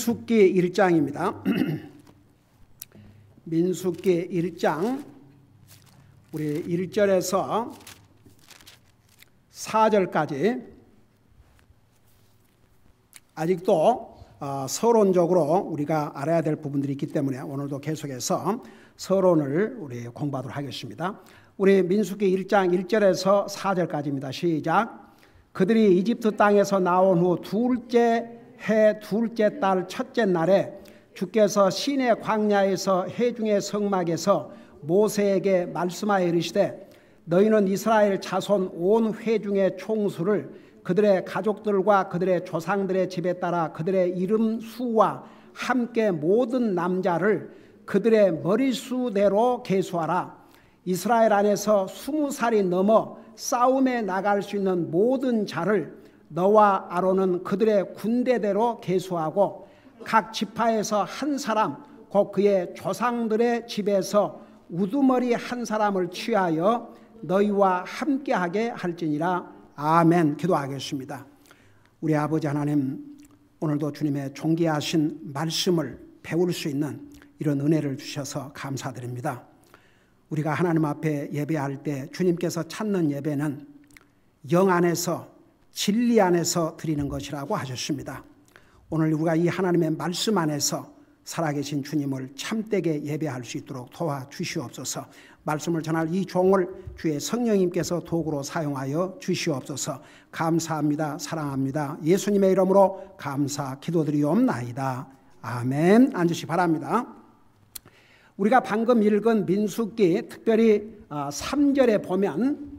민수기 1장입니다. 민수기 1장 우리 1절에서 4절까지 아직도 서론적으로 우리가 알아야 될 부분들이 있기 때문에 오늘도 계속해서 서론을 우리 공부하도록 하겠습니다. 우리 민수기 1장 1절에서 4절까지입니다. 시작. 그들이 이집트 땅에서 나온 후 둘째 해 둘째 달 첫째 날에 주께서 시내 광야에서 해중의 성막에서 모세에게 말씀하여 이르시되 너희는 이스라엘 자손 온 회중의 총수를 그들의 가족들과 그들의 조상들의 집에 따라 그들의 이름 수와 함께 모든 남자를 그들의 머리수대로 계수하라. 이스라엘 안에서 20살이 넘어 싸움에 나갈 수 있는 모든 자를 너와 아론은 그들의 군대대로 계수하고 각 지파에서 한 사람 곧 그의 조상들의 집에서 우두머리 한 사람을 취하여 너희와 함께하게 할지니라. 아멘. 기도하겠습니다. 우리 아버지 하나님, 오늘도 주님의 존귀하신 말씀을 배울 수 있는 이런 은혜를 주셔서 감사드립니다. 우리가 하나님 앞에 예배할 때 주님께서 찾는 예배는 영 안에서 진리 안에서 드리는 것이라고 하셨습니다. 오늘 우리가 이 하나님의 말씀 안에서 살아계신 주님을 참되게 예배할 수 있도록 도와주시옵소서. 말씀을 전할 이 종을 주의 성령님께서 도구로 사용하여 주시옵소서. 감사합니다. 사랑합니다. 예수님의 이름으로 감사 기도드리옵나이다. 아멘. 앉으시 바랍니다. 우리가 방금 읽은 민수기 특별히 3절에 보면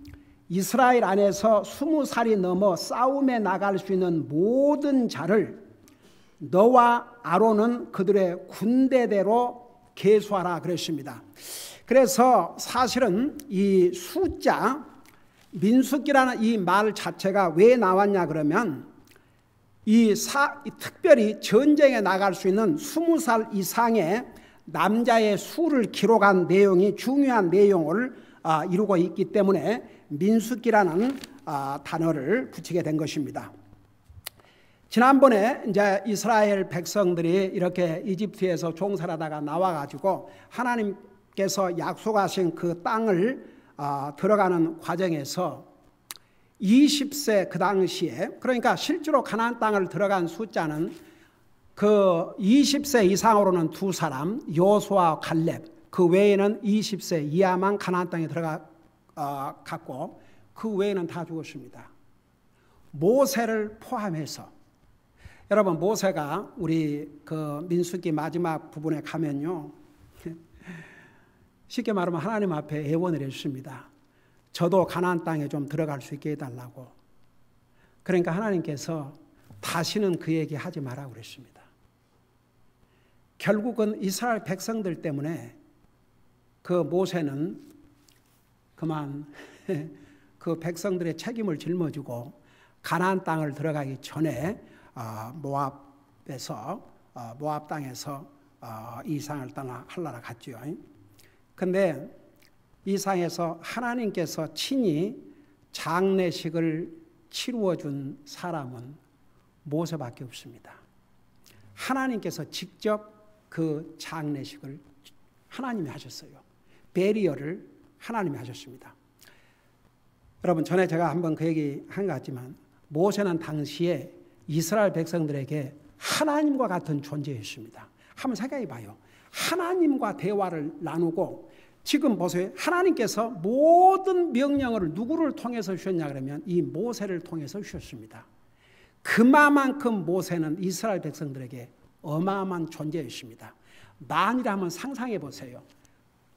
이스라엘 안에서 20살이 넘어 싸움에 나갈 수 있는 모든 자를 너와 아론은 그들의 군대대로 계수하라 그랬습니다. 그래서 사실은 이 숫자 민수기라는 이 말 자체가 왜 나왔냐 그러면 특별히 전쟁에 나갈 수 있는 20살 이상의 남자의 수를 기록한 내용이 중요한 내용을 이루고 있기 때문에 민수기라는 단어를 붙이게 된 것입니다. 지난번에 이제 이스라엘 백성들이 이렇게 이집트에서 종살하다가 나와가지고 하나님께서 약속하신 그 땅을 들어가는 과정에서 20세 그 당시에, 그러니까 실제로 가나안 땅을 들어간 숫자는 그 20세 이상으로는 두 사람, 여호수아와 갈렙, 그 외에는 20세 이하만 가나안 땅에 갔고 그 외에는 다 죽었습니다. 모세를 포함해서. 여러분, 모세가 우리 그 민수기 마지막 부분에 가면요, 쉽게 말하면 하나님 앞에 애원을 했습니다. 저도 가나안 땅에 좀 들어갈 수 있게 해달라고. 그러니까 하나님께서 다시는 그 얘기 하지 마라고 그랬습니다. 결국은 이스라엘 백성들 때문에 그 모세는 그만 그 백성들의 책임을 жил어주고 가나안 땅을 들어가기 전에 모압 땅에서 이상을 떠나 할라라 갔죠. 근데 이상에서 하나님께서 친히 장례식을 치루어 준 사람은 모세밖에 없습니다. 하나님께서 직접 그 장례식을 하나님이 하셨어요. 베리어를 하나님이 하셨습니다. 여러분, 전에 제가 한번 그 얘기 한 것 같지만 모세는 당시에 이스라엘 백성들에게 하나님과 같은 존재였습니다. 한번 생각해 봐요. 하나님과 대화를 나누고, 지금 보세요. 하나님께서 모든 명령을 누구를 통해서 주셨냐 그러면 이 모세를 통해서 주셨습니다. 그만큼 모세는 이스라엘 백성들에게 어마어마한 존재였습니다. 만일 한번 상상해 보세요.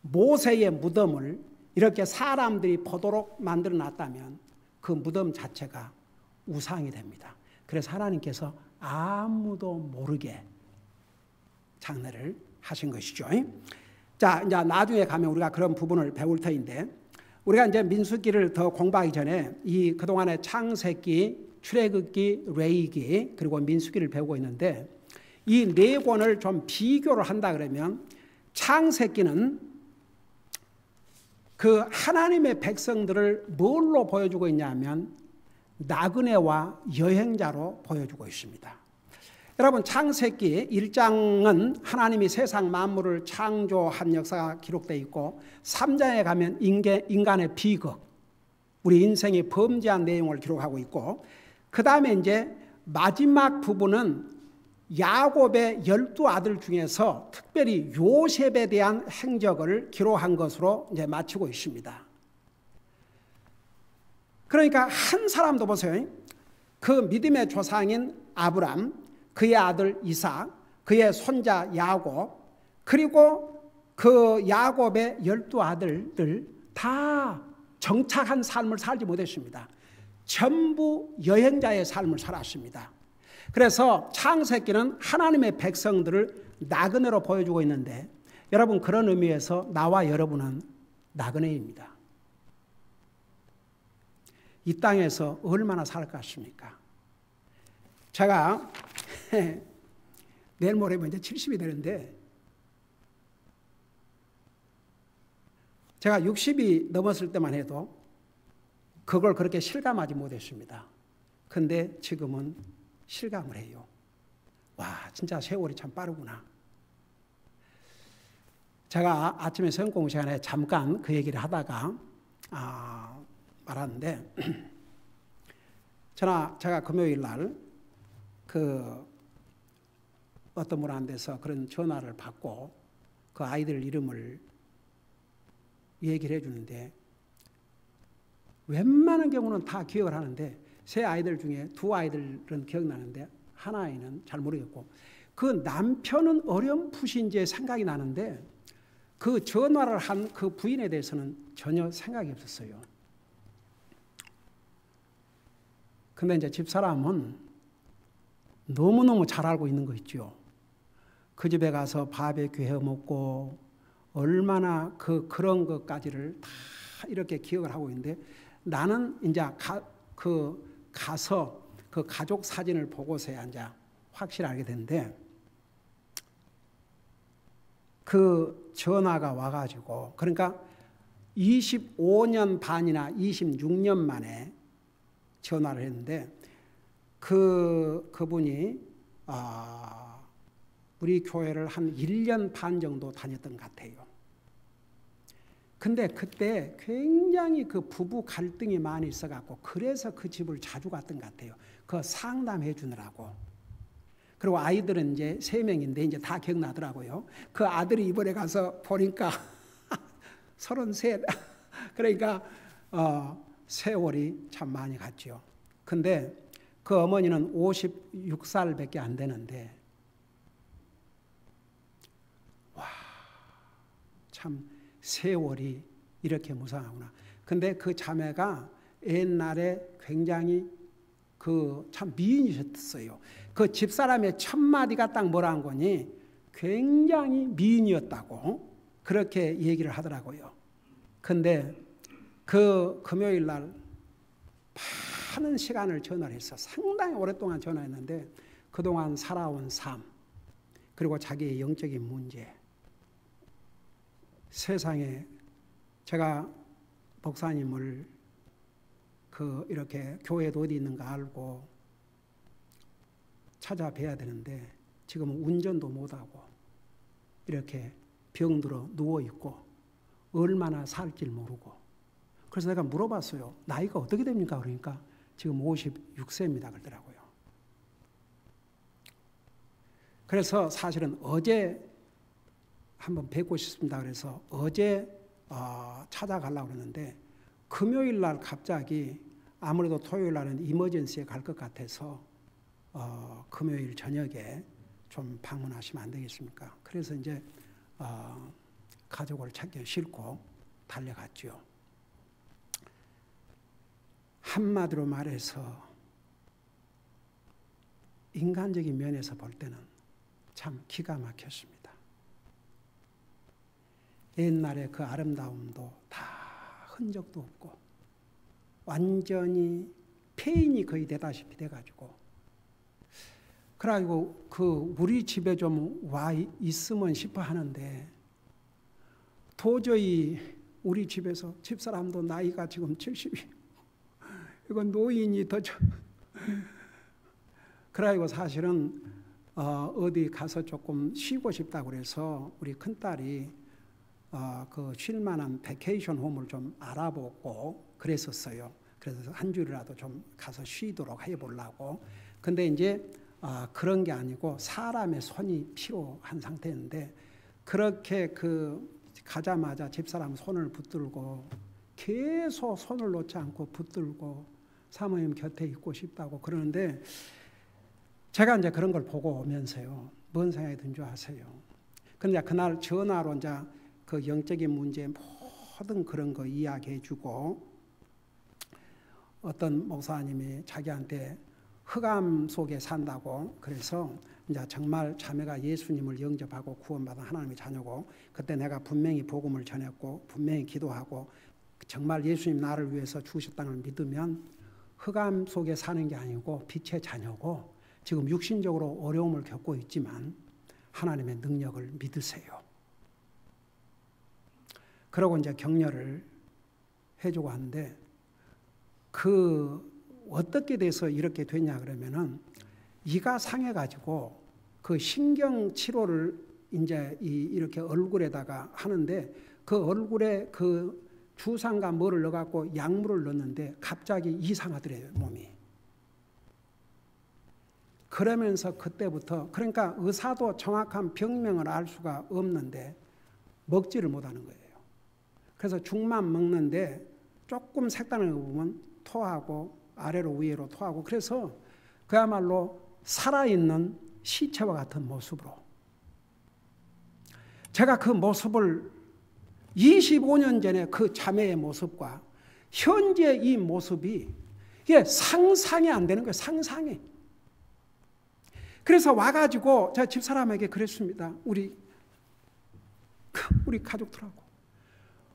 모세의 무덤을 이렇게 사람들이 보도록 만들어 놨다면 그 무덤 자체가 우상이 됩니다. 그래서 하나님께서 아무도 모르게 장례를 하신 것이죠. 자, 이제 나중에 가면 우리가 그런 부분을 배울 터인데, 우리가 이제 민수기를 더 공부하기 전에 이 그동안의 창세기, 출애굽기, 레위기, 그리고 민수기를 배우고 있는데, 이 네 권을 좀 비교를 한다 그러면 창세기는 그 하나님의 백성들을 뭘로 보여주고 있냐면 나그네와 여행자로 보여주고 있습니다. 여러분 창세기 1장은 하나님이 세상 만물을 창조한 역사가 기록되어 있고 3장에 가면 인간의 비극, 우리 인생이 범죄한 내용을 기록하고 있고 그 다음에 이제 마지막 부분은 야곱의 12아들 중에서 특별히 요셉에 대한 행적을 기록한 것으로 이제 마치고 있습니다. 그러니까 한 사람도 보세요. 그 믿음의 조상인 아브람, 그의 아들 이삭, 그의 손자 야곱, 그리고 그 야곱의 12아들들 다 정착한 삶을 살지 못했습니다. 전부 여행자의 삶을 살았습니다. 그래서 창세기는 하나님의 백성들을 나그네로 보여주고 있는데 여러분 그런 의미에서 나와 여러분은 나그네입니다. 이 땅에서 얼마나 살 것 같습니까? 제가 내일 모레면 이제 70이 되는데 제가 60이 넘었을 때만 해도 그걸 그렇게 실감하지 못했습니다. 근데 지금은 실감을 해요. 와, 진짜 세월이 참 빠르구나. 제가 아침에 성공 시간에 잠깐 그 얘기를 하다가 말하는데 제가 금요일 날 그 어떤 분한테서 그런 전화를 받고 그 아이들 이름을 얘기를 해주는데 웬만한 경우는 다 기억을 하는데 세 아이들 중에 두 아이들은 기억나는데 한 아이는 잘 모르겠고 그 남편은 어렴풋이 생각이 나는데 그 전화를 한 그 부인에 대해서는 전혀 생각이 없었어요. 근데 이제 집사람은 너무너무 잘 알고 있는 거 있죠. 그 집에 가서 바베큐 해 먹고 얼마나 그런 것까지를 다 이렇게 기억을 하고 있는데 나는 이제 가서 그 가족 사진을 보고서야 이제 확실히 알게 됐는데 그 전화가 와가지고 그러니까 25년 반이나 26년 만에 전화를 했는데 그분이 우리 교회를 한 1년 반 정도 다녔던 것 같아요. 근데 그때 굉장히 그 부부 갈등이 많이 있어갖고 그래서 그 집을 자주 갔던 것 같아요. 그 상담해 주느라고. 그리고 아이들은 이제 3명인데 이제 다 기억나더라고요. 그 아들이 이번에 가서 보니까 33. 그러니까 세월이 참 많이 갔죠. 근데 그 어머니는 56살밖에 안 되는데 와, 참 세월이 이렇게 무상하구나. 근데 그 자매가 옛날에 굉장히 참 미인이셨어요. 그 집사람의 첫 마디가 딱 뭐라는 거니 굉장히 미인이었다고 그렇게 얘기를 하더라고요. 근데 그 금요일 날 많은 시간을 전화를 해서 상당히 오랫동안 전화했는데 그동안 살아온 삶 그리고 자기의 영적인 문제 세상에 제가 목사님을 이렇게 교회도 어디 있는가 알고 찾아뵈야 되는데 지금은 운전도 못하고 이렇게 병들어 누워있고 얼마나 살지 모르고 그래서 내가 물어봤어요. 나이가 어떻게 됩니까? 그러니까 지금 56세입니다. 그러더라고요. 그래서 사실은 어제 한번 뵙고 싶습니다. 그래서 어제 찾아가려고 그러는데 금요일 날 갑자기 아무래도 토요일 날은 이머전시에 갈 것 같아서 금요일 저녁에 좀 방문하시면 안 되겠습니까? 그래서 이제 가족을 찾기 싫고 달려갔죠. 한마디로 말해서 인간적인 면에서 볼 때는 참 기가 막혔습니다. 옛날에 그 아름다움도 다 흔적도 없고 완전히 폐인이 거의 되다시피 돼가지고 그래가지고 우리 집에 좀 와 있으면 싶어 하는데 도저히 우리 집에서 집사람도 나이가 지금 70이 이건 노인이 더 그래가지고 사실은 어디 가서 조금 쉬고 싶다고 그래서 우리 큰딸이 그 쉴만한 베케이션 홈을 좀 알아보고 그랬었어요. 그래서 한 주라도 좀 가서 쉬도록 해보려고. 근데 이제 그런 게 아니고 사람의 손이 필요한 상태인데 그렇게 가자마자 집사람 손을 붙들고 계속 손을 놓지 않고 붙들고 사모님 곁에 있고 싶다고 그러는데 제가 이제 그런 걸 보고 오면서요. 뭔 생각이 든 줄 아세요? 근데 그날 전화로 이제 그 영적인 문제 모든 그런 거 이야기해 주고 어떤 목사님이 자기한테 흑암 속에 산다고 그래서 이제 정말 자매가 예수님을 영접하고 구원받은 하나님의 자녀고 그때 내가 분명히 복음을 전했고 분명히 기도하고 정말 예수님 나를 위해서 죽으셨다는 걸 믿으면 흑암 속에 사는 게 아니고 빛의 자녀고 지금 육신적으로 어려움을 겪고 있지만 하나님의 능력을 믿으세요. 그러고 이제 격려를 해주고 하는데 어떻게 돼서 이렇게 됐냐 그러면은 이가 상해가지고 그 신경 치료를 이제 이렇게 얼굴에다가 하는데 그 얼굴에 그 주사인가 뭐를 넣어갖고 약물을 넣었는데 갑자기 이상하더래요, 몸이. 그러면서 그때부터 그러니까 의사도 정확한 병명을 알 수가 없는데 먹지를 못하는 거예요. 그래서 죽만 먹는데 조금 색다른 거 보면 토하고 아래로 위로 토하고 그래서 그야말로 살아있는 시체와 같은 모습으로 제가 그 모습을 25년 전에 그 자매의 모습과 현재 이 모습이 이게 상상이 안 되는 거예요. 상상이. 그래서 와가지고 제가 집사람에게 그랬습니다. 우리 가족들하고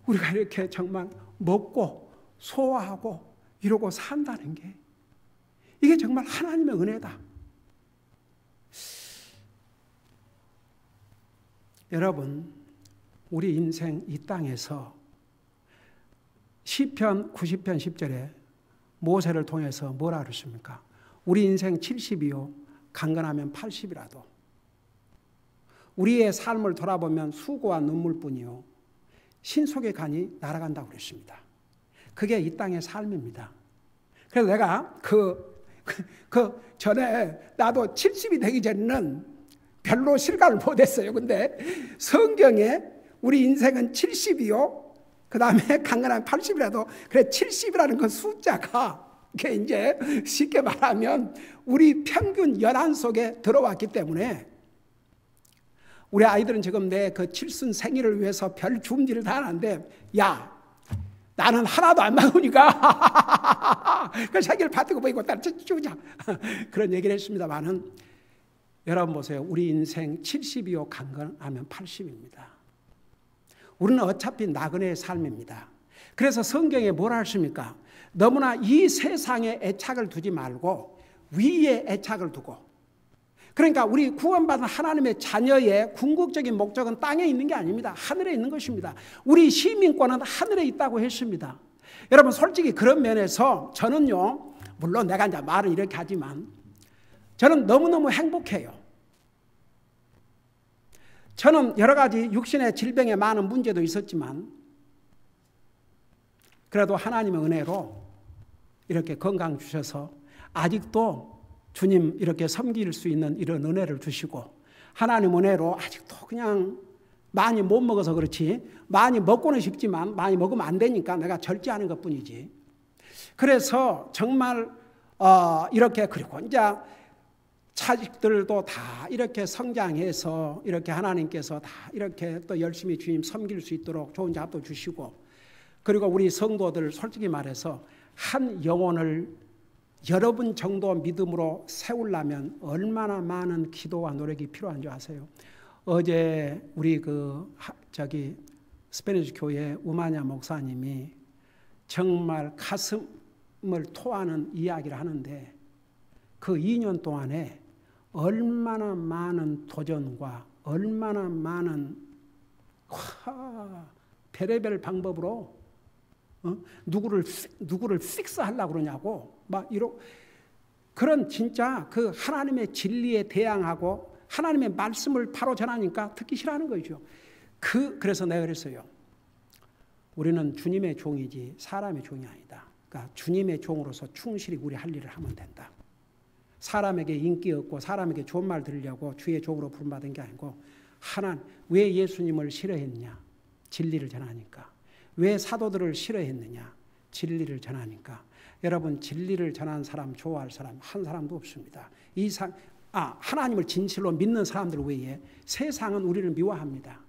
우리가 이렇게 정말 먹고 소화하고 이러고 산다는 게 이게 정말 하나님의 은혜다. 여러분 우리 인생 이 땅에서 시편 90편 10절에 모세를 통해서 뭐라 그러십니까? 우리 인생 70이요 강건하면 80이라도 우리의 삶을 돌아보면 수고와 눈물뿐이요 신속의 간이 날아간다고 그랬습니다. 그게 이 땅의 삶입니다. 그래서 내가 전에 나도 70이 되기 전에는 별로 실감을 못했어요. 근데 성경에 우리 인생은 70이요. 그 다음에 강건하면 80이라도 그래 70이라는 그 숫자가 그게 이제 쉽게 말하면 우리 평균 연한 속에 들어왔기 때문에 우리 아이들은 지금 내 그 칠순 생일을 위해서 별 준비를 다 하는데 야 나는 하나도 안 나오니까 그 생일 파티고 보이고 딸 주자 그런 얘기를 했습니다만은 여러분 보세요. 우리 인생 70이요 강건하면 80입니다. 우리는 어차피 나그네의 삶입니다. 그래서 성경에 뭐라 하십니까? 너무나 이 세상에 애착을 두지 말고 위에 애착을 두고 그러니까 우리 구원받은 하나님의 자녀의 궁극적인 목적은 땅에 있는 게 아닙니다. 하늘에 있는 것입니다. 우리 시민권은 하늘에 있다고 했습니다. 여러분 솔직히 그런 면에서 저는요 물론 내가 이제 말은 이렇게 하지만 저는 너무너무 행복해요. 저는 여러 가지 육신의 질병에 많은 문제도 있었지만 그래도 하나님의 은혜로 이렇게 건강 주셔서 아직도 주님 이렇게 섬길 수 있는 이런 은혜를 주시고 하나님 은혜로 아직도 그냥 많이 못 먹어서 그렇지 많이 먹고는 싶지만 많이 먹으면 안 되니까 내가 절제하는 것뿐이지. 그래서 정말 이렇게 그리고 이제 자식들도 다 이렇게 성장해서 이렇게 하나님께서 다 이렇게 또 열심히 주님 섬길 수 있도록 좋은 잡도 주시고 그리고 우리 성도들 솔직히 말해서 한 영혼을 여러분 정도 믿음으로 세우려면 얼마나 많은 기도와 노력이 필요한 줄 아세요? 어제 우리 스페니시 교회 우마냐 목사님이 정말 가슴을 토하는 이야기를 하는데 그 2년 동안에 얼마나 많은 도전과 얼마나 많은 별의별 방법으로 누구를 픽스하려고 그러냐고 막 그런 진짜 그 하나님의 진리에 대항하고 하나님의 말씀을 바로 전하니까 듣기 싫어하는 거죠. 그래서 내가 그랬어요. 우리는 주님의 종이지 사람의 종이 아니다. 그러니까 주님의 종으로서 충실히 우리 할 일을 하면 된다. 사람에게 인기 얻고 사람에게 좋은 말 들으려고 주의 종으로 부름받은 게 아니고 왜 예수님을 싫어했냐? 진리를 전하니까. 왜 사도들을 싫어했느냐? 진리를 전하니까. 여러분 진리를 전하는 사람 좋아할 사람 한 사람도 없습니다. 하나님을 진실로 믿는 사람들 외에 세상은 우리를 미워합니다.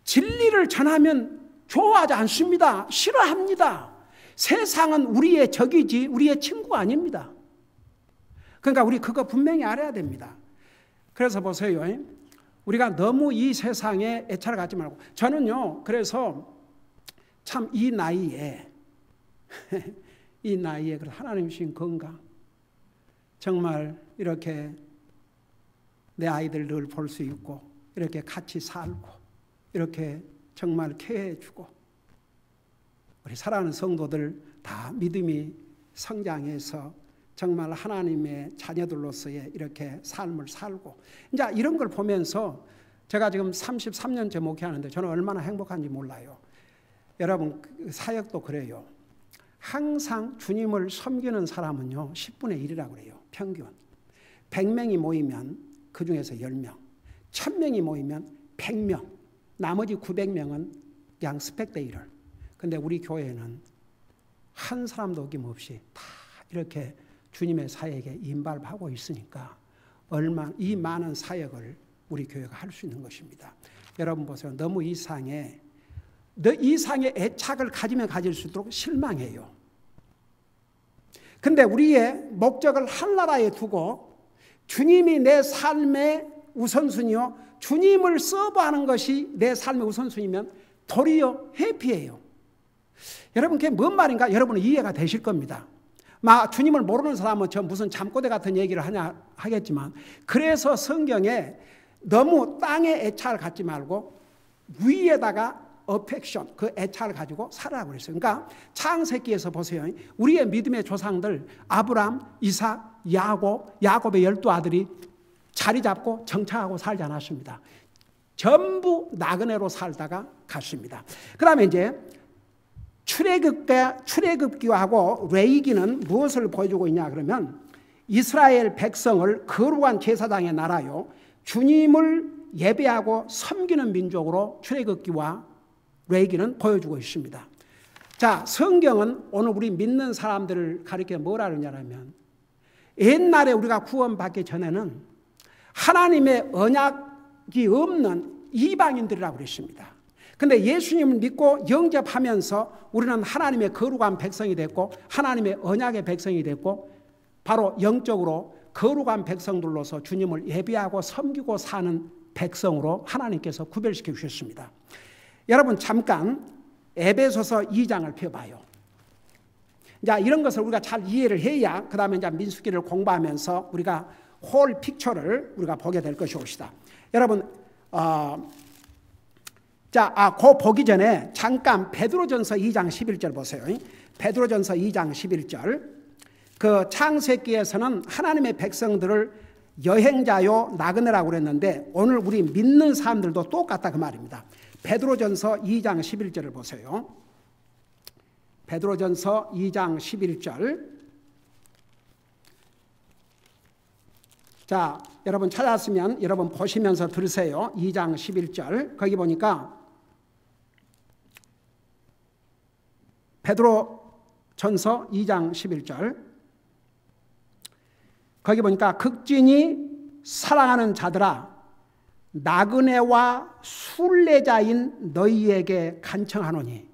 진리를 전하면 좋아하지 않습니다. 싫어합니다. 세상은 우리의 적이지 우리의 친구가 아닙니다. 그러니까 우리 그거 분명히 알아야 됩니다. 그래서 보세요. 우리가 너무 이 세상에 애착을 갖지 말고 저는요. 그래서 참 이 나이에 하나님 주신 건강 정말 이렇게 내 아이들 늘 볼 수 있고 이렇게 같이 살고 이렇게 정말 케어해주고 우리 사랑하는 성도들 다 믿음이 성장해서 정말 하나님의 자녀들로서의 이렇게 삶을 살고 이제 이런 걸 보면서 제가 지금 33년째 목회하는데 저는 얼마나 행복한지 몰라요. 여러분 사역도 그래요. 항상 주님을 섬기는 사람은요 10분의 1이라고 그래요. 평균 100명이 모이면 그 중에서 10명 1000명이 모이면 100명 나머지 900명은 그냥 스펙 대 1을 근데 우리 교회는 한 사람도 어김없이 다 이렇게 주님의 사역에 인발하고 있으니까 이 많은 사역을 우리 교회가 할 수 있는 것입니다. 여러분 보세요. 너무 이상에 애착을 가지면 가질수록 실망해요. 근데 우리의 목적을 한나라에 두고 주님이 내 삶의 우선순위요. 주님을 서브하는 것이 내 삶의 우선순위면 도리어 해피해요. 여러분 그게 뭔 말인가? 여러분은 이해가 되실 겁니다. 주님을 모르는 사람은 저 무슨 잠꼬대 같은 얘기를 하겠지만 그래서 성경에 너무 땅에 애착을 갖지 말고 위에다가 어펙션 그 애착을 가지고 살아라고 그랬어요. 그러니까 창세기에서 보세요. 우리의 믿음의 조상들 아브람, 이삭, 야곱의 12아들이 자리 잡고 정착하고 살지 않았습니다. 전부 나그네로 살다가 갔습니다. 그 다음에 이제 출애굽기하고 레위기는 무엇을 보여주고 있냐 그러면 이스라엘 백성을 거룩한 제사장의 나라요 주님을 예배하고 섬기는 민족으로 출애굽기와 레위기는 보여주고 있습니다. 자, 성경은 오늘 우리 믿는 사람들을 가리켜 뭐라 그러냐면 옛날에 우리가 구원받기 전에는 하나님의 언약이 없는 이방인들이라고 그랬습니다. 근데 예수님을 믿고 영접하면서 우리는 하나님의 거룩한 백성이 됐고 하나님의 언약의 백성이 됐고 바로 영적으로 거룩한 백성들로서 주님을 예배하고 섬기고 사는 백성으로 하나님께서 구별시켜 주셨습니다. 여러분 잠깐 에베소서 2장을 펴봐요. 자, 이런 것을 우리가 잘 이해를 해야 그 다음에 이제 민수기를 공부하면서 우리가 홀 픽처를 우리가 보게 될 것이옵시다. 여러분 그 보기 전에 잠깐 베드로전서 2장 11절 보세요. 베드로전서 2장 11절 그 창세기에서는 하나님의 백성들을 여행자요 나그네라고 그랬는데 오늘 우리 믿는 사람들도 똑같다 그 말입니다. 베드로전서 2장 11절을 보세요. 베드로전서 2장 11절 자, 여러분 찾았으면 여러분 보시면서 들으세요. 2장 11절 거기 보니까 베드로전서 2장 11절 거기 보니까 극진히 사랑하는 자들아 나그네와 순례자인 너희에게 간청하노니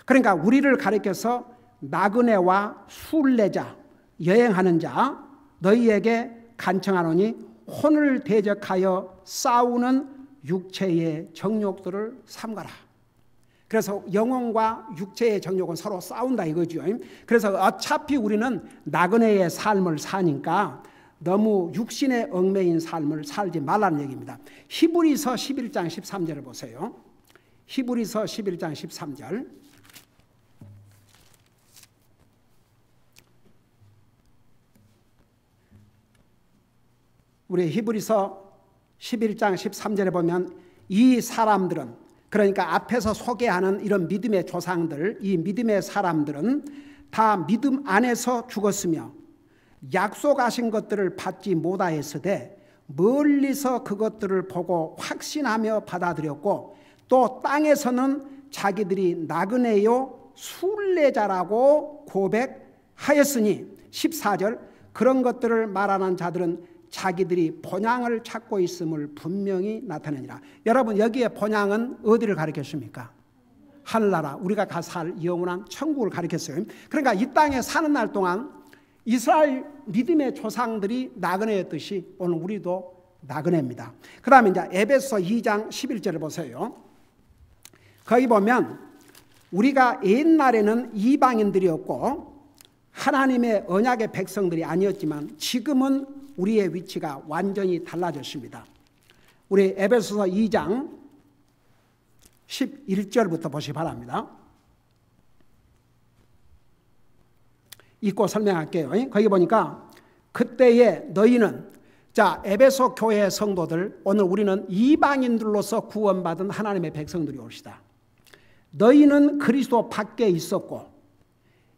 그러니까 우리를 가리켜서 나그네와 순례자 여행하는 자 너희에게 간청하노니 혼을 대적하여 싸우는 육체의 정욕들을 삼가라. 그래서 영혼과 육체의 정욕은 서로 싸운다 이거죠. 그래서 어차피 우리는 나그네의 삶을 사니까 너무 육신의 얽매인 삶을 살지 말라는 얘기입니다. 히브리서 11장 13절을 보세요. 히브리서 11장 13절 우리 히브리서 11장 13절에 보면 이 사람들은, 그러니까 앞에서 소개하는 이런 믿음의 조상들, 이 믿음의 사람들은 다 믿음 안에서 죽었으며 약속하신 것들을 받지 못하였으되 멀리서 그것들을 보고 확신하며 받아들였고 또 땅에서는 자기들이 나그네요 순례자라고 고백하였으니 14절 그런 것들을 말하는 자들은 자기들이 본향을 찾고 있음을 분명히 나타내니라. 여러분, 여기에 본향은 어디를 가리켰습니까? 하늘나라, 우리가 가 살 영원한 천국을 가리켰어요. 그러니까 이 땅에 사는 날 동안 이스라엘 믿음의 조상들이 나그네였듯이 오늘 우리도 나그네입니다. 그 다음에 이제 에베소 2장 11절을 보세요. 거기 보면 우리가 옛날에는 이방인들이었고 하나님의 언약의 백성들이 아니었지만 지금은 우리의 위치가 완전히 달라졌습니다. 우리 에베소서 2장 11절부터 보시기 바랍니다. 읽고 설명할게요. 거기 보니까 그때에 너희는, 자, 에베소 교회 성도들, 오늘 우리는 이방인들로서 구원받은 하나님의 백성들이 옵시다. 너희는 그리스도 밖에 있었고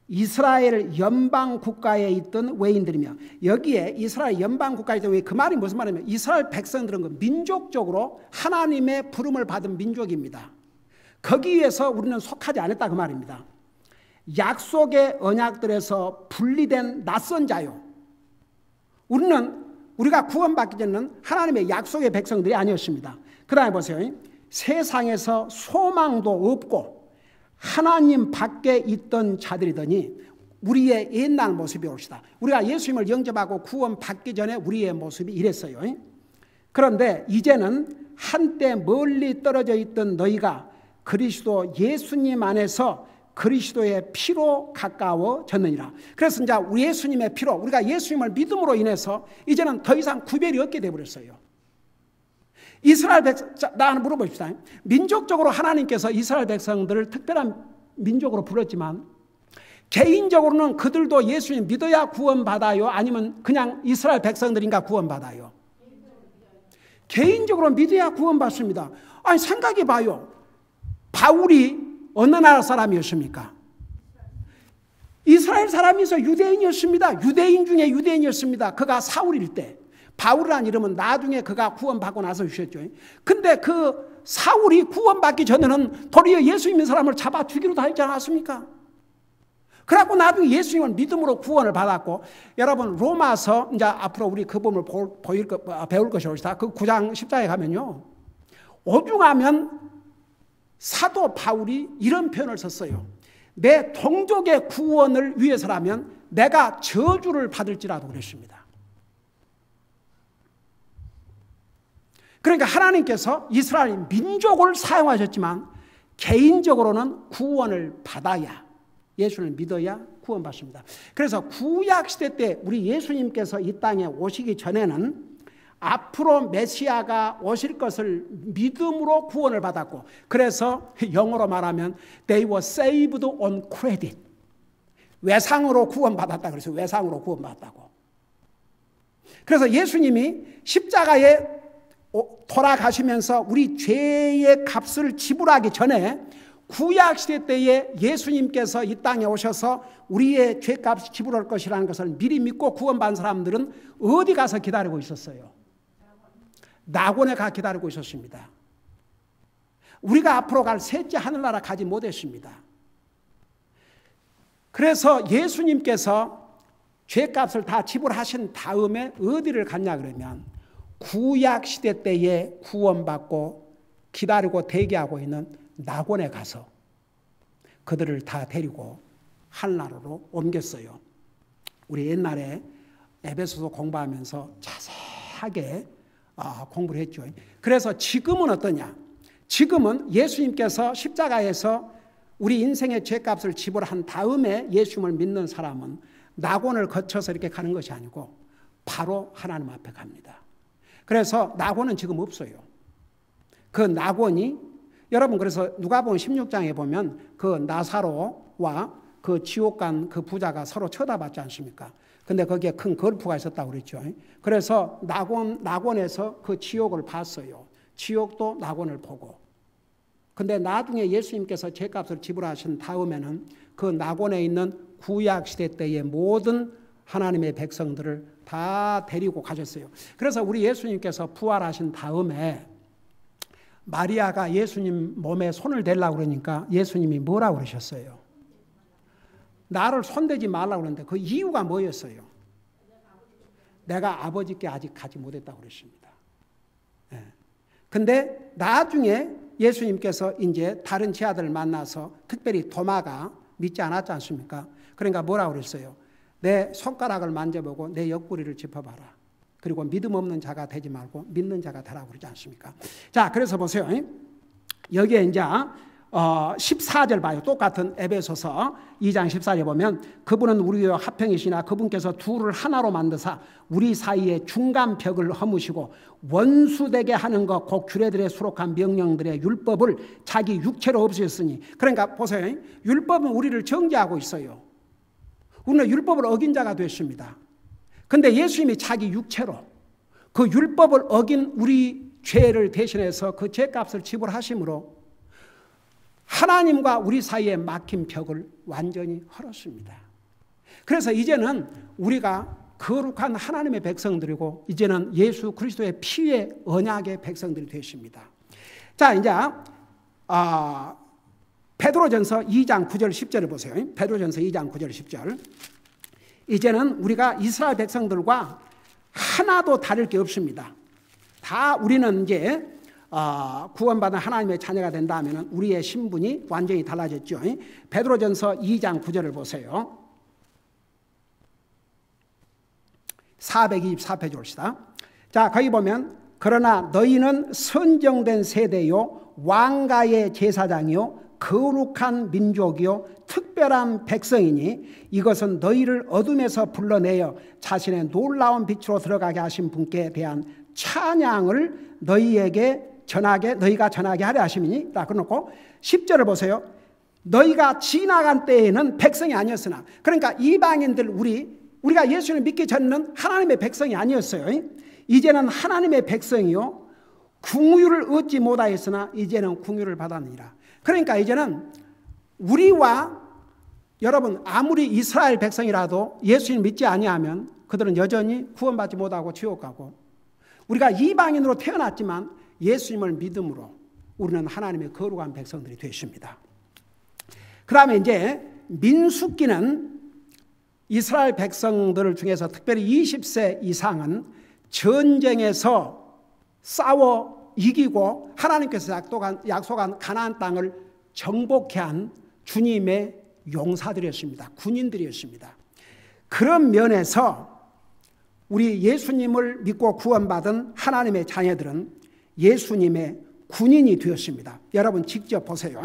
이스라엘 연방 국가에 있던 외인들이며, 여기에 이스라엘 연방 국가에 있던 외인, 그 말이 무슨 말이냐면 이스라엘 백성들은 그 민족적으로 하나님의 부름을 받은 민족입니다. 거기에서 우리는 속하지 않았다 그 말입니다. 약속의 언약들에서 분리된 낯선 자요. 우리가 구원받기 전에는 하나님의 약속의 백성들이 아니었습니다. 그 다음에 보세요. 세상에서 소망도 없고 하나님 밖에 있던 자들이더니 우리의 옛날 모습이 옵시다. 우리가 예수님을 영접하고 구원받기 전에 우리의 모습이 이랬어요. 그런데 이제는 한때 멀리 떨어져 있던 너희가 그리스도 예수님 안에서 그리스도의 피로 가까워졌느니라. 그래서 이제 예수님의 피로, 우리가 예수님을 믿음으로 인해서 이제는 더 이상 구별이 없게 되어버렸어요. 이스라엘 백성, 나는 물어봅시다. 민족적으로 하나님께서 이스라엘 백성들을 특별한 민족으로 불렀지만 개인적으로는 그들도 예수님 믿어야 구원받아요? 아니면 그냥 이스라엘 백성들인가 구원받아요? 개인적으로 믿어야 구원받습니다. 아니, 생각해봐요. 바울이 어느 나라 사람이었습니까? 이스라엘 사람이서 유대인이었습니다. 유대인 중에 유대인이었습니다. 그가 사울일 때. 바울이라는 이름은 나중에 그가 구원받고 나서 주셨죠. 근데 그 사울이 구원받기 전에는 도리어 예수 믿는 사람을 잡아 죽이려도 하지 않았습니까? 그래갖고 나중에 예수님을 믿음으로 구원을 받았고, 여러분 로마서, 이제 앞으로 우리 그 부분을 배울 것이 옵시다. 그 9장 10장에 가면요, 오죽하면 사도 바울이 이런 표현을 썼어요. 내 동족의 구원을 위해서라면 내가 저주를 받을지라도 그랬습니다. 그러니까 하나님께서 이스라엘 민족을 사용하셨지만 개인적으로는 구원을 받아야, 예수를 믿어야 구원받습니다. 그래서 구약시대 때 우리 예수님께서 이 땅에 오시기 전에는 앞으로 메시아가 오실 것을 믿음으로 구원을 받았고, 그래서 영어로 말하면 they were saved on credit. 외상으로 구원받았다 그래서 외상으로 구원받았다고. 그래서 예수님이 십자가에 돌아가시면서 우리 죄의 값을 지불하기 전에 구약시대 때에 예수님께서 이 땅에 오셔서 우리의 죄값을 지불할 것이라는 것을 미리 믿고 구원받은 사람들은 어디 가서 기다리고 있었어요? 낙원에 가 기다리고 있었습니다. 우리가 앞으로 갈 셋째 하늘나라 가지 못했습니다. 그래서 예수님께서 죄값을 다 지불하신 다음에 어디를 갔냐 그러면 구약시대 때에 구원받고 기다리고 대기하고 있는 낙원에 가서 그들을 다 데리고 하늘나라로 옮겼어요. 우리 옛날에 에베소서 공부하면서 자세하게 공부를 했죠. 그래서 지금은 어떠냐? 지금은 예수님께서 십자가에서 우리 인생의 죄값을 지불한 다음에 예수님을 믿는 사람은 낙원을 거쳐서 이렇게 가는 것이 아니고 바로 하나님 앞에 갑니다. 그래서 낙원은 지금 없어요. 그 낙원이, 여러분 그래서 누가복음 16장에 보면 그 나사로와 그 지옥 간 그 부자가 서로 쳐다봤지 않습니까? 근데 거기에 큰 걸프가 있었다고 그랬죠. 그래서 낙원에서 그 지옥을 봤어요. 지옥도 낙원을 보고. 근데 나중에 예수님께서 죄값을 지불하신 다음에는 그 낙원에 있는 구약시대 때의 모든 하나님의 백성들을 다 데리고 가셨어요. 그래서 우리 예수님께서 부활하신 다음에 마리아가 예수님 몸에 손을 대려고 그러니까 예수님이 뭐라고 그러셨어요? 나를 손대지 말라고 그러는데 그 이유가 뭐였어요? 내가 아버지께 아직 가지 못했다고 그러십니다. 근데 나중에 예수님께서 이제 다른 제자들을 만나서 특별히 도마가 믿지 않았지 않습니까? 그러니까 뭐라고 그랬어요? 내 손가락을 만져보고 내 옆구리를 짚어봐라. 그리고 믿음 없는 자가 되지 말고 믿는 자가 되라고 그러지 않습니까? 자, 그래서 보세요. 여기에 이제 14절 봐요. 똑같은 에베소서 2장 14절 보면 그분은 우리와 합평이시나 그분께서 둘을 하나로 만드사 우리 사이에 중간 벽을 허무시고 원수되게 하는 것 곧 규례들에 수록한 명령들의 율법을 자기 육체로 없애셨으니 그러니까 보세요. 율법은 우리를 정죄하고 있어요. 우리는 율법을 어긴 자가 됐습니다. 근데 예수님이 자기 육체로 그 율법을 어긴 우리 죄를 대신해서 그 죄값을 지불하심으로 하나님과 우리 사이에 막힌 벽을 완전히 헐었습니다. 그래서 이제는 우리가 거룩한 하나님의 백성들이고 이제는 예수 그리스도의 피의 언약의 백성들이 되십니다. 자, 이제 베드로전서 2장 9절 10절을 보세요. 베드로전서 2장 9절 10절. 이제는 우리가 이스라엘 백성들과 하나도 다를 게 없습니다. 다 우리는 이제 구원받은 하나님의 자녀가 된다면 우리의 신분이 완전히 달라졌죠. 베드로전서 2장 9절을 보세요. 424페이지 봅시다. 자, 거기 보면 그러나 너희는 선정된 세대요 왕가의 제사장이요 거룩한 민족이요 특별한 백성이니 이것은 너희를 어둠에서 불러내어 자신의 놀라운 빛으로 들어가게 하신 분께 대한 찬양을 너희가 전하게 하려 하심이니 딱 그러놓고 10절을 보세요. 너희가 지나간 때에는 백성이 아니었으나 그러니까 이방인들 우리가 예수를 믿기 전에는 하나님의 백성이 아니었어요. 이제는 하나님의 백성이요 궁유를 얻지 못하였으나 이제는 궁유를 받았느니라. 그러니까 이제는 우리와 여러분 아무리 이스라엘 백성이라도 예수를 믿지 아니하면 그들은 여전히 구원받지 못하고 지옥 가고 우리가 이방인으로 태어났지만 예수님을 믿음으로 우리는 하나님의 거룩한 백성들이 되십니다. 그 다음에 이제 민수기는 이스라엘 백성들 중에서 특별히 20세 이상은 전쟁에서 싸워 이기고 하나님께서 약속한 가나안 땅을 정복해 한 주님의 용사들이었습니다. 군인들이었습니다. 그런 면에서 우리 예수님을 믿고 구원받은 하나님의 자녀들은 예수님의 군인이 되었습니다. 여러분 직접 보세요.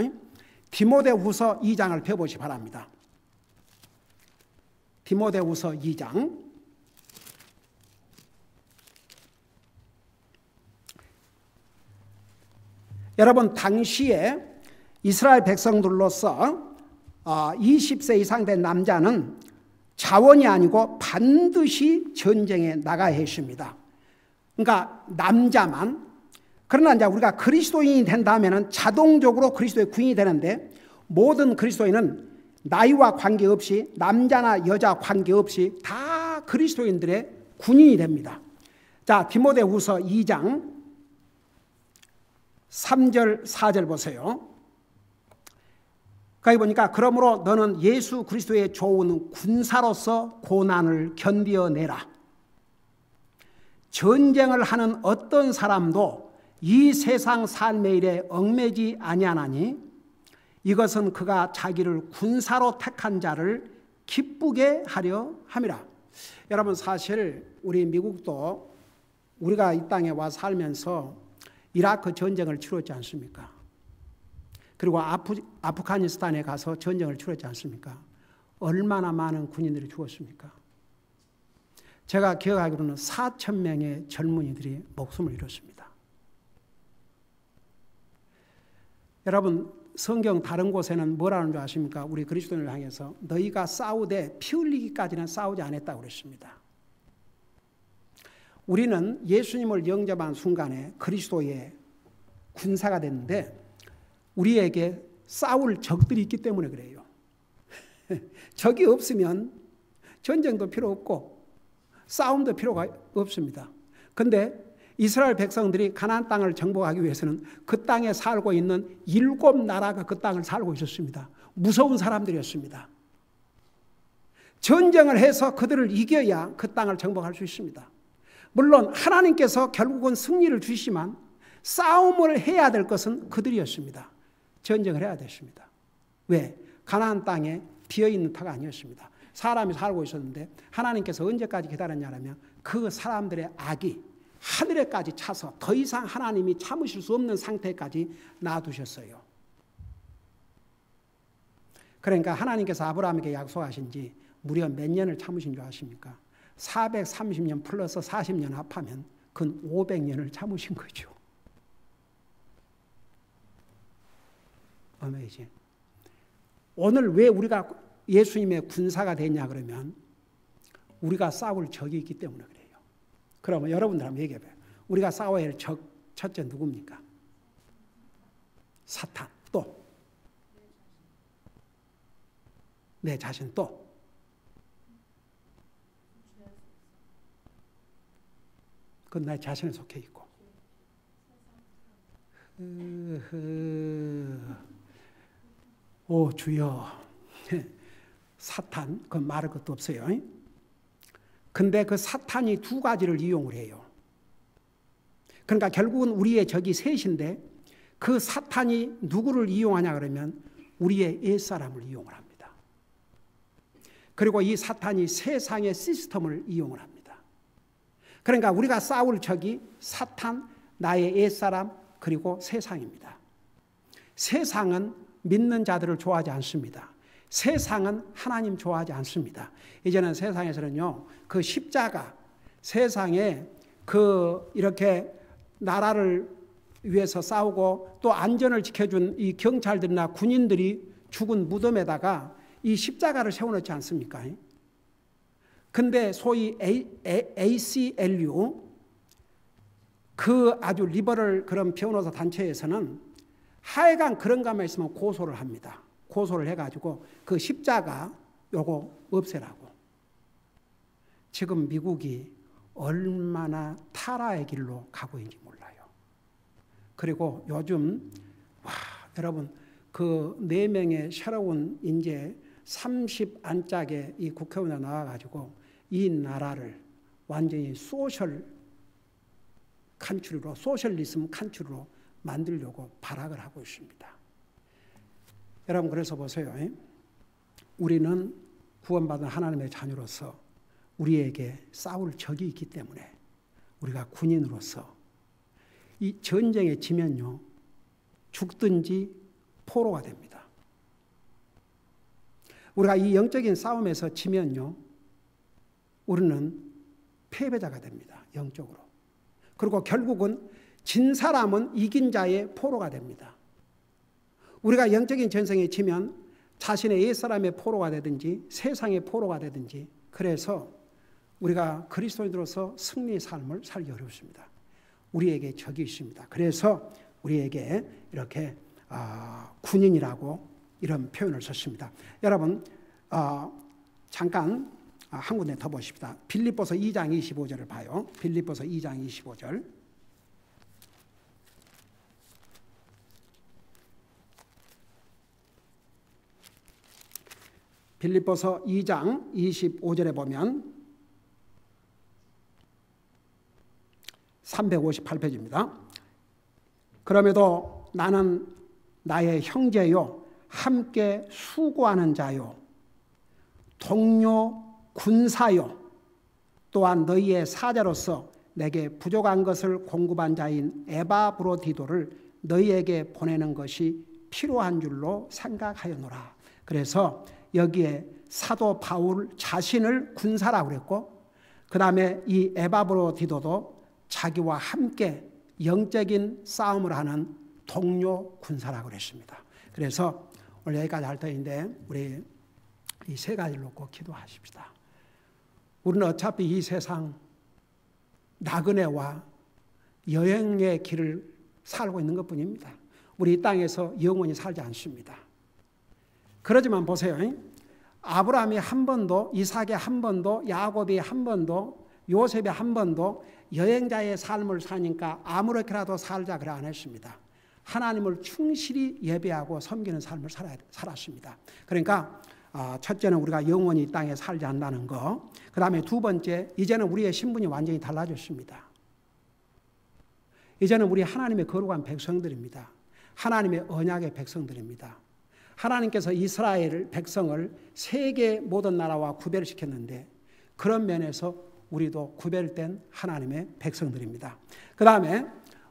디모데후서 2장을 펴보시 바랍니다. 디모데후서 2장 여러분 당시에 이스라엘 백성들로서 20세 이상 된 남자는 자원이 아니고 반드시 전쟁에 나가야 했습니다. 그러니까 남자만. 그러나 이제 우리가 그리스도인이 된다면 자동적으로 그리스도의 군인이 되는데 모든 그리스도인은 나이와 관계없이 남자나 여자 관계없이 다 그리스도인들의 군인이 됩니다. 자, 디모데후서 2장 3절 4절 보세요. 거기 보니까 그러므로 너는 예수 그리스도의 좋은 군사로서 고난을 견디어내라. 전쟁을 하는 어떤 사람도 이 세상 삶의 일에 얽매지 아니하나니 이것은 그가 자기를 군사로 택한 자를 기쁘게 하려 함이라. 여러분 사실 우리 미국도 우리가 이 땅에 와 살면서 이라크 전쟁을 치렀지 않습니까? 그리고 아프가니스탄에 가서 전쟁을 치렀지 않습니까? 얼마나 많은 군인들이 죽었습니까? 제가 기억하기로는 4,000명의 젊은이들이 목숨을 잃었습니다. 여러분 성경 다른 곳에는 뭐라는 줄 아십니까? 우리 그리스도인을 향해서 너희가 싸우되 피 흘리기까지는 싸우지 않았다고 그랬습니다. 우리는 예수님을 영접한 순간에 그리스도의 군사가 됐는데 우리에게 싸울 적들이 있기 때문에 그래요. 적이 없으면 전쟁도 필요 없고 싸움도 필요가 없습니다. 그런데 이스라엘 백성들이 가나안 땅을 정복하기 위해서는 그 땅에 살고 있는 7나라가 그 땅을 살고 있었습니다. 무서운 사람들이었습니다. 전쟁을 해서 그들을 이겨야 그 땅을 정복할 수 있습니다. 물론 하나님께서 결국은 승리를 주시지만 싸움을 해야 될 것은 그들이었습니다. 전쟁을 해야 됐습니다. 왜? 가나안 땅에 비어있는 터가 아니었습니다. 사람이 살고 있었는데 하나님께서 언제까지 기다렸냐면 그 사람들의 악이 하늘에까지 차서 더 이상 하나님이 참으실 수 없는 상태까지 놔두셨어요. 그러니까 하나님께서 아브라함에게 약속하신 지 무려 몇 년을 참으신 줄 아십니까? 430년 플러스 40년 합하면 근 500년을 참으신 거죠. 어메이징. 오늘 왜 우리가 예수님의 군사가 됐냐 그러면 우리가 싸울 적이 있기 때문에 그래요. 그러면 여러분들 한번 얘기해봐요. 우리가 싸워야 할 적 첫째 누굽니까? 사탄. 또 내 자신. 또 그건 내 자신에 속해 있고. 오 주여. 사탄, 그건 말할 것도 없어요. 근데 그 사탄이 두 가지를 이용을 해요. 그러니까 결국은 우리의 적이 셋인데 그 사탄이 누구를 이용하냐 그러면 우리의 옛사람을 이용을 합니다. 그리고 이 사탄이 세상의 시스템을 이용을 합니다. 그러니까 우리가 싸울 적이 사탄, 나의 옛사람, 그리고 세상입니다. 세상은 믿는 자들을 좋아하지 않습니다. 세상은 하나님 좋아하지 않습니다. 이제는 세상에서는요, 그 십자가, 세상에 그 이렇게 나라를 위해서 싸우고 또 안전을 지켜준 이 경찰들이나 군인들이 죽은 무덤에다가 이 십자가를 세워놓지 않습니까? 근데 소위 ACLU, 그 아주 리버럴 그런 변호사 단체에서는 하여간 그런 것만 있으면 고소를 합니다. 고소를 해가지고 그 십자가 요거 없애라고. 지금 미국이 얼마나 타락의 길로 가고 있는지 몰라요. 그리고 요즘 여러분 그 4명의 새로운 이제 30안짝의 이 국회의원이 나와가지고 이 나라를 완전히 소셜 칸츄리로, 소셜리즘 칸츄리로 만들려고 발악을 하고 있습니다. 여러분 그래서 보세요. 우리는 구원받은 하나님의 자녀로서 우리에게 싸울 적이 있기 때문에 우리가 군인으로서 이 전쟁에 지면요 죽든지 포로가 됩니다. 우리가 이 영적인 싸움에서 지면요 우리는 패배자가 됩니다. 영적으로. 그리고 결국은 진 사람은 이긴 자의 포로가 됩니다. 우리가 영적인 전쟁에 지면 자신의 옛사람의 포로가 되든지 세상의 포로가 되든지, 그래서 우리가 그리스도인으로서 승리의 삶을 살기 어렵습니다. 우리에게 적이 있습니다. 그래서 우리에게 이렇게 군인이라고 이런 표현을 썼습니다. 여러분 잠깐 한 군데 더 보십시다. 빌립보서 2장 25절을 봐요. 빌립보서 2장 25절. 빌립보서 2장 25절에 보면 358페이지입니다. 그럼에도 나는 나의 형제요 함께 수고하는 자요 동료 군사요 또한 너희의 사자로서 내게 부족한 것을 공급한 자인 에바브로디도를 너희에게 보내는 것이 필요한 줄로 생각하였노라. 그래서 여기에 사도 바울 자신을 군사라고 그랬고, 그 다음에 이 에바브로디도도 자기와 함께 영적인 싸움을 하는 동료 군사라고 그랬습니다. 그래서 오늘 여기까지 할 터인데 우리 이 세 가지를 놓고 기도하십시다. 우리는 어차피 이 세상 나그네와 여행의 길을 살고 있는 것뿐입니다. 우리 이 땅에서 영원히 살지 않습니다. 그러지만 보세요. 아브라함이 한 번도, 이삭이 한 번도, 야곱이 한 번도, 요셉이 한 번도 여행자의 삶을 사니까 아무렇게라도 살자 그래 안 했습니다. 하나님을 충실히 예배하고 섬기는 삶을 살았습니다. 그러니까 첫째는 우리가 영원히 이 땅에 살지 않는다는 거. 그 다음에 두 번째, 이제는 우리의 신분이 완전히 달라졌습니다. 이제는 우리 하나님의 거룩한 백성들입니다. 하나님의 언약의 백성들입니다. 하나님께서 이스라엘 백성을 세계 모든 나라와 구별시켰는데 그런 면에서 우리도 구별된 하나님의 백성들입니다. 그 다음에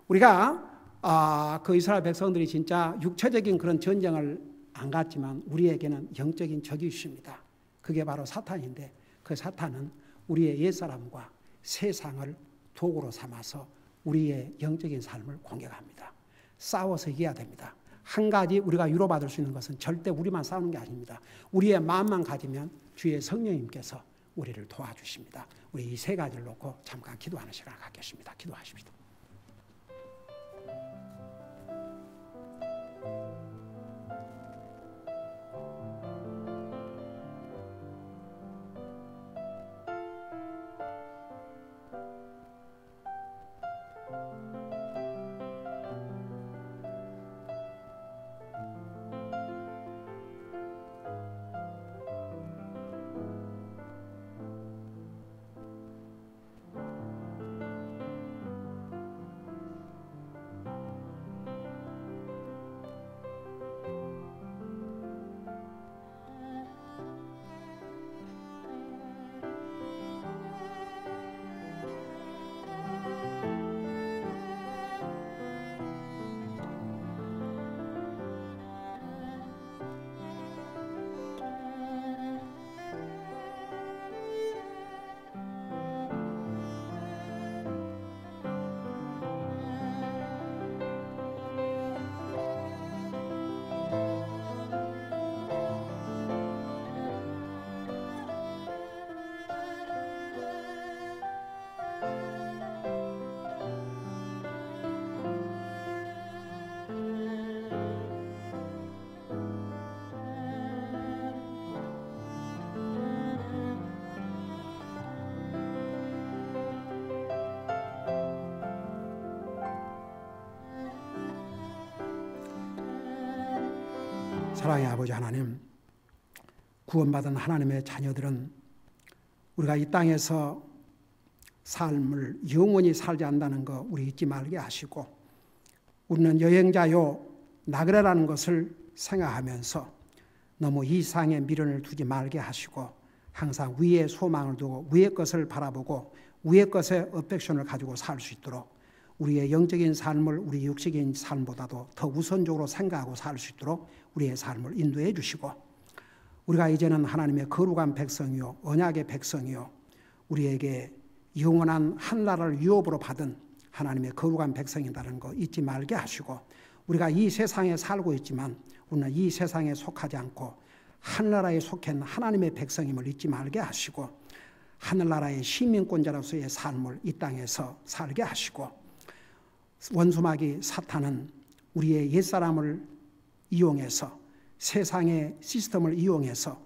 우리가 그 이스라엘 백성들이 진짜 육체적인 그런 전쟁을 안 갔지만 우리에게는 영적인 적이 있습니다. 그게 바로 사탄인데 그 사탄은 우리의 옛사람과 세상을 도구로 삼아서 우리의 영적인 삶을 공격합니다. 싸워서 이겨야 됩니다. 한 가지 우리가 위로받을 수 있는 것은 절대 우리만 싸우는 게 아닙니다. 우리의 마음만 가지면 주의 성령님께서 우리를 도와주십니다. 우리 이 세 가지를 놓고 잠깐 기도하는 시간을 갖겠습니다. 기도하십시다. 사랑의 아버지 하나님, 구원받은 하나님의 자녀들은 우리가 이 땅에서 삶을 영원히 살지 않는다는 거 우리 잊지 말게 하시고, 우리는 여행자요 나그네라는 것을 생각하면서 너무 이상의 미련을 두지 말게 하시고 항상 위의 소망을 두고 위의 것을 바라보고 위의 것에 어펙션을 가지고 살 수 있도록 우리의 영적인 삶을 우리 육적인 삶보다도 더 우선적으로 생각하고 살 수 있도록 우리의 삶을 인도해 주시고, 우리가 이제는 하나님의 거룩한 백성이요 언약의 백성이요 우리에게 영원한 한나라를 유업으로 받은 하나님의 거룩한 백성이라는 거 잊지 말게 하시고, 우리가 이 세상에 살고 있지만 우리는 이 세상에 속하지 않고 하늘나라에 속한 하나님의 백성임을 잊지 말게 하시고, 하늘나라의 시민권자로서의 삶을 이 땅에서 살게 하시고, 원수마귀 사탄은 우리의 옛사람을 이용해서 세상의 시스템을 이용해서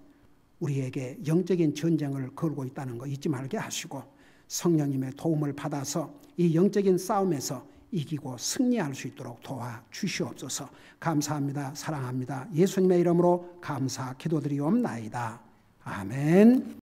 우리에게 영적인 전쟁을 걸고 있다는 거 잊지 말게 하시고, 성령님의 도움을 받아서 이 영적인 싸움에서 이기고 승리할 수 있도록 도와주시옵소서. 감사합니다. 사랑합니다. 예수님의 이름으로 감사 기도드리옵나이다. 아멘.